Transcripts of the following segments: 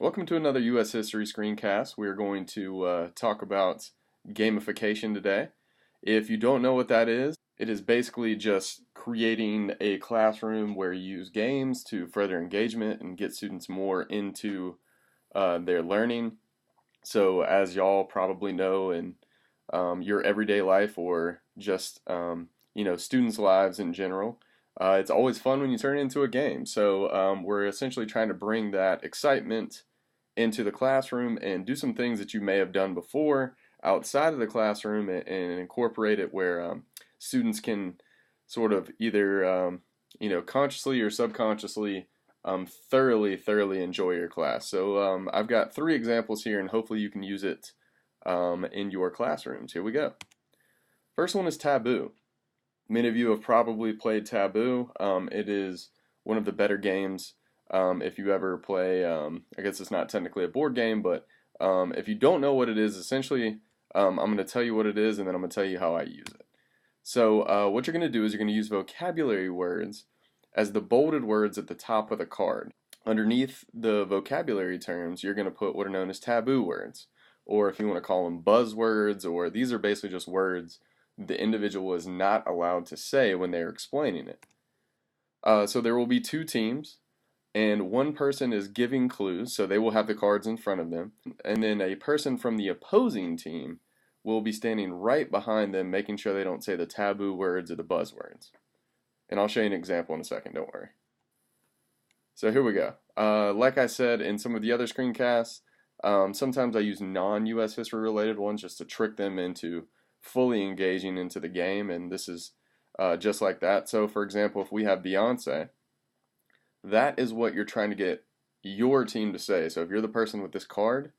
Welcome to another U.S. History screencast. We are going to talk about gamification today. If you don't know what that is, it is basically just creating a classroom where you use games to further engagement and get students more into their learning. So as y'all probably know in your everyday life or just students' lives in general, it's always fun when you turn it into a game. So we're essentially trying to bring that excitement into the classroom and do some things that you may have done before outside of the classroom and incorporate it where students can sort of either consciously or subconsciously thoroughly enjoy your class. So I've got 3 examples here and hopefully you can use it in your classrooms. Here we go. First one is Taboo. Many of you have probably played Taboo. It is one of the better games if you ever play. I guess it's not technically a board game, but if you don't know what it is, essentially I'm going to tell you what it is and then I'm going to tell you how I use it. So what you're going to do is you're going to use vocabulary words as the bolded words at the top of the card. Underneath the vocabulary terms, you're going to put what are known as taboo words, or if you want to call them buzzwords, or these are basically just words the individual is not allowed to say when they're explaining it. So there will be 2 teams, and one person is giving clues, so they will have the cards in front of them, and then a person from the opposing team will be standing right behind them, making sure they don't say the taboo words or the buzzwords. And I'll show you an example in a second, don't worry. So here we go. Like I said in some of the other screencasts, sometimes I use non-US history related ones just to trick them into fully engaging into the game, and this is just like that. So for example, if we have Beyonce, that is what you're trying to get your team to say. So if you're the person with this card,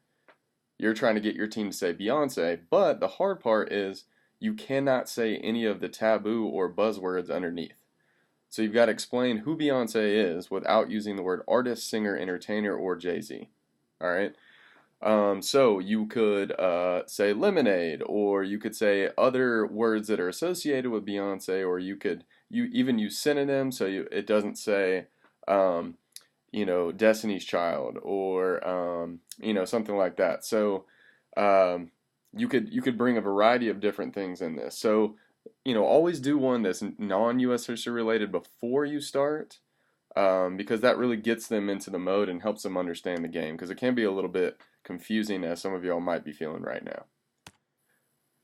you're trying to get your team to say Beyonce, but the hard part is you cannot say any of the taboo or buzzwords underneath. So you've got to explain who Beyonce is without using the word artist, singer, entertainer, or Jay-Z. All right? So you could say lemonade, or you could say other words that are associated with Beyonce, or you even use synonyms, so it doesn't say Destiny's Child, or something like that. So you could bring a variety of different things in this. So always do one that's non-US history related before you start, because that really gets them into the mode and helps them understand the game, because it can be a little bit confusing, as some of y'all might be feeling right now.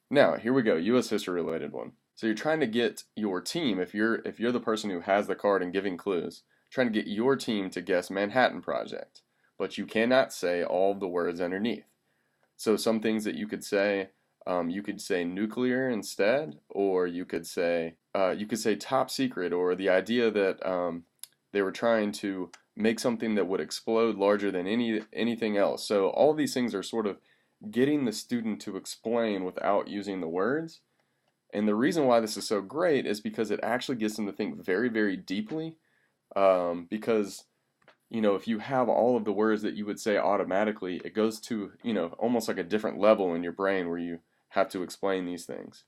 Now, here we go, US history related one. So you're trying to get your team, if you're the person who has the card and giving clues, trying to get your team to guess Manhattan Project, but you cannot say all of the words underneath. So some things that you could say nuclear instead, or you could say top secret, or the idea that they were trying to make something that would explode larger than anything else. So all of these things are sort of getting the student to explain without using the words. And the reason why this is so great is because it actually gets them to think very, very deeply. Because if you have all of the words that you would say automatically, it goes to almost like a different level in your brain where you have to explain these things.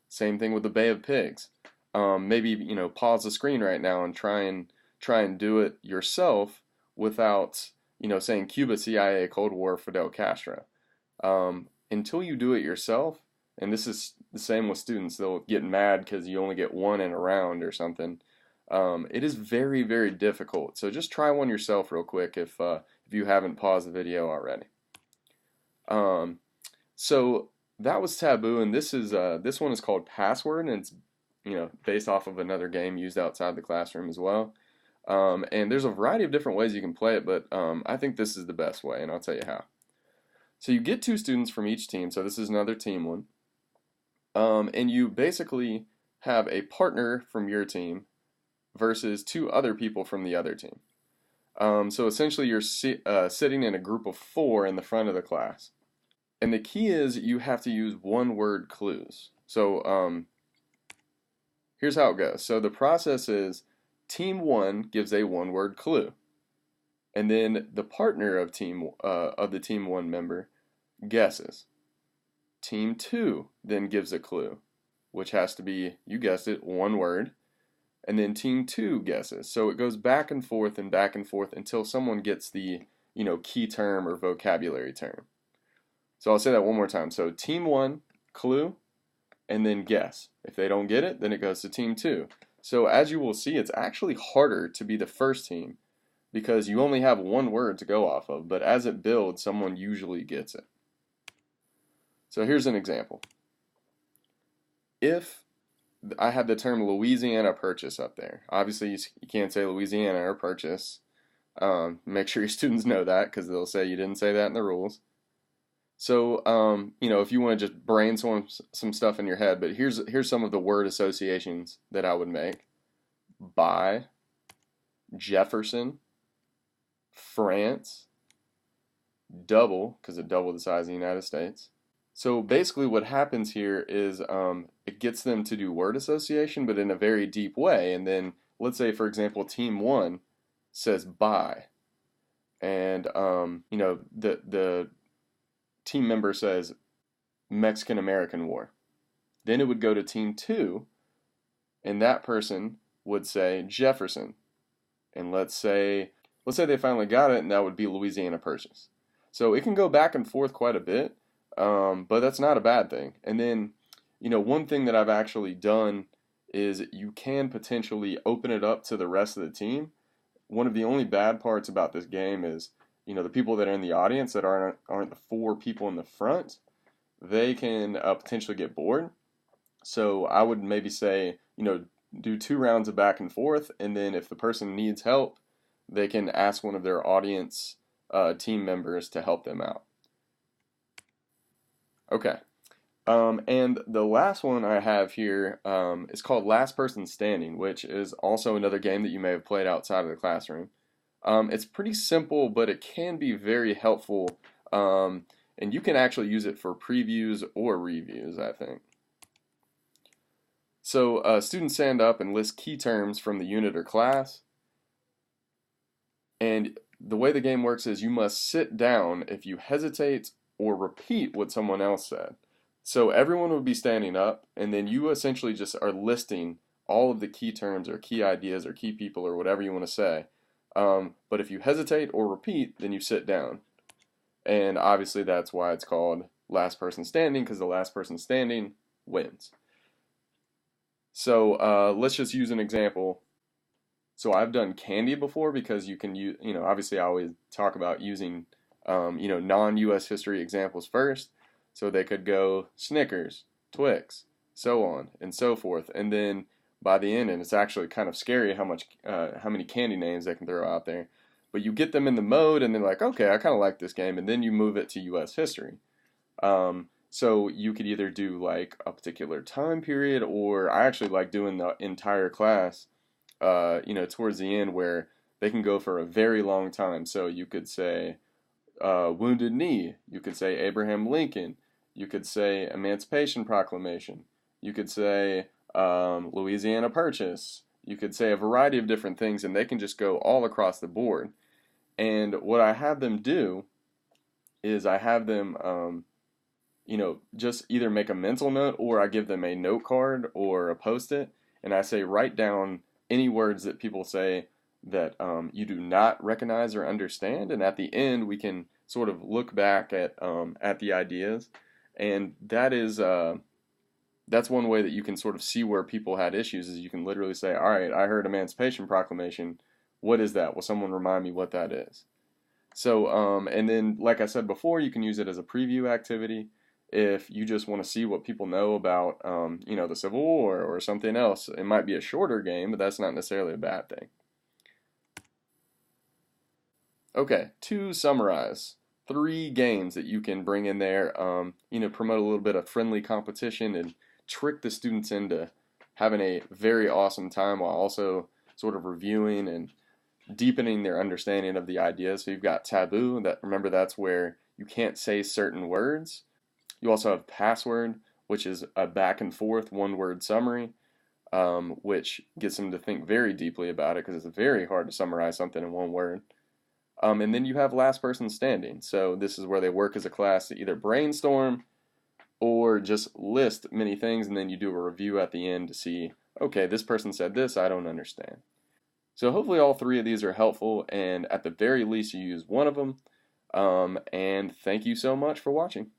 Same thing with the Bay of Pigs. Maybe pause the screen right now and try and do it yourself without saying Cuba, CIA, Cold War, Fidel Castro. Until you do it yourself, and this is the same with students, they'll get mad because you only get one in a round or something. It is very, very difficult. So just try one yourself real quick if you haven't paused the video already. So that was Taboo, and this one is called Password, and it's based off of another game used outside the classroom as well. And there's a variety of different ways you can play it, but I think this is the best way, and I'll tell you how. So you get 2 students from each team, so this is another team one. And you basically have a partner from your team versus 2 other people from the other team. So essentially you're sitting in a group of 4 in the front of the class. And the key is you have to use one-word clues. So here's how it goes. So the process is Team 1 gives a one-word clue. And then the partner of the Team 1 member guesses. Team 2 then gives a clue, which has to be, you guessed it, one word. And then Team 2 guesses. So it goes back and forth until someone gets the key term or vocabulary term. So I'll say that one more time. So team 1, clue, and then guess. If they don't get it, then it goes to team 2. So as you will see, it's actually harder to be the first team because you only have one word to go off of, but as it builds, someone usually gets it. So here's an example. If I had the term Louisiana Purchase up there, obviously you can't say Louisiana or purchase. Make sure your students know that because they'll say you didn't say that in the rules. So, if you want to just brainstorm some stuff in your head, but here's some of the word associations that I would make. Buy, Jefferson, France, double, because it doubled the size of the United States. So basically what happens here is it gets them to do word association, but in a very deep way. And then let's say, for example, team 1 says buy. And, the team member says Mexican-American War. Then it would go to team 2, and that person would say Jefferson. And let's say they finally got it, and that would be Louisiana Purchase. So it can go back and forth quite a bit, but that's not a bad thing. And then, one thing that I've actually done is you can potentially open it up to the rest of the team. One of the only bad parts about this game is, the people that are in the audience that aren't the 4 people in the front, they can potentially get bored. So I would maybe say, do 2 rounds of back and forth, and then if the person needs help, they can ask one of their audience team members to help them out. Okay. And the last one I have here is called Last Person Standing, which is also another game that you may have played outside of the classroom. It's pretty simple, but it can be very helpful, and you can actually use it for previews or reviews, I think. So students stand up and list key terms from the unit or class, and the way the game works is you must sit down if you hesitate or repeat what someone else said. So everyone would be standing up, and then you essentially just are listing all of the key terms or key ideas or key people or whatever you want to say. But if you hesitate or repeat, then you sit down. And obviously that's why it's called Last Person Standing, because the last person standing wins. So let's just use an example. So I've done candy before because you can use, obviously I always talk about using, non-US history examples first. So they could go Snickers, Twix, so on and so forth. And then by the end, and it's actually kind of scary how many candy names they can throw out there. But you get them in the mode, and they're like, okay, I kind of like this game, and then you move it to U.S. history. So you could either do like a particular time period, or I actually like doing the entire class, towards the end where they can go for a very long time. So you could say Wounded Knee, you could say Abraham Lincoln, you could say Emancipation Proclamation, you could say Louisiana Purchase, you could say a variety of different things, and they can just go all across the board. And what I have them do is I have them, just either make a mental note, or I give them a note card or a Post-it, and I say write down any words that people say that you do not recognize or understand, and at the end we can sort of look back at the ideas, and that's one way that you can sort of see where people had issues, is you can literally say, all right, I heard Emancipation Proclamation. What is that? Will someone remind me what that is? So, and then, like I said before, you can use it as a preview activity. If you just want to see what people know about, the Civil War or something else, it might be a shorter game, but that's not necessarily a bad thing. Okay, to summarize, 3 games that you can bring in there, promote a little bit of friendly competition and trick the students into having a very awesome time while also sort of reviewing and deepening their understanding of the ideas. So you've got Taboo, remember that's where you can't say certain words. You also have Password, which is a back and forth one-word summary, which gets them to think very deeply about it because it's very hard to summarize something in one word. And then you have Last Person Standing. So this is where they work as a class to either brainstorm or just list many things, and then you do a review at the end to see, okay, this person said this, I don't understand. So hopefully all three of these are helpful, and at the very least you use one of them. And thank you so much for watching.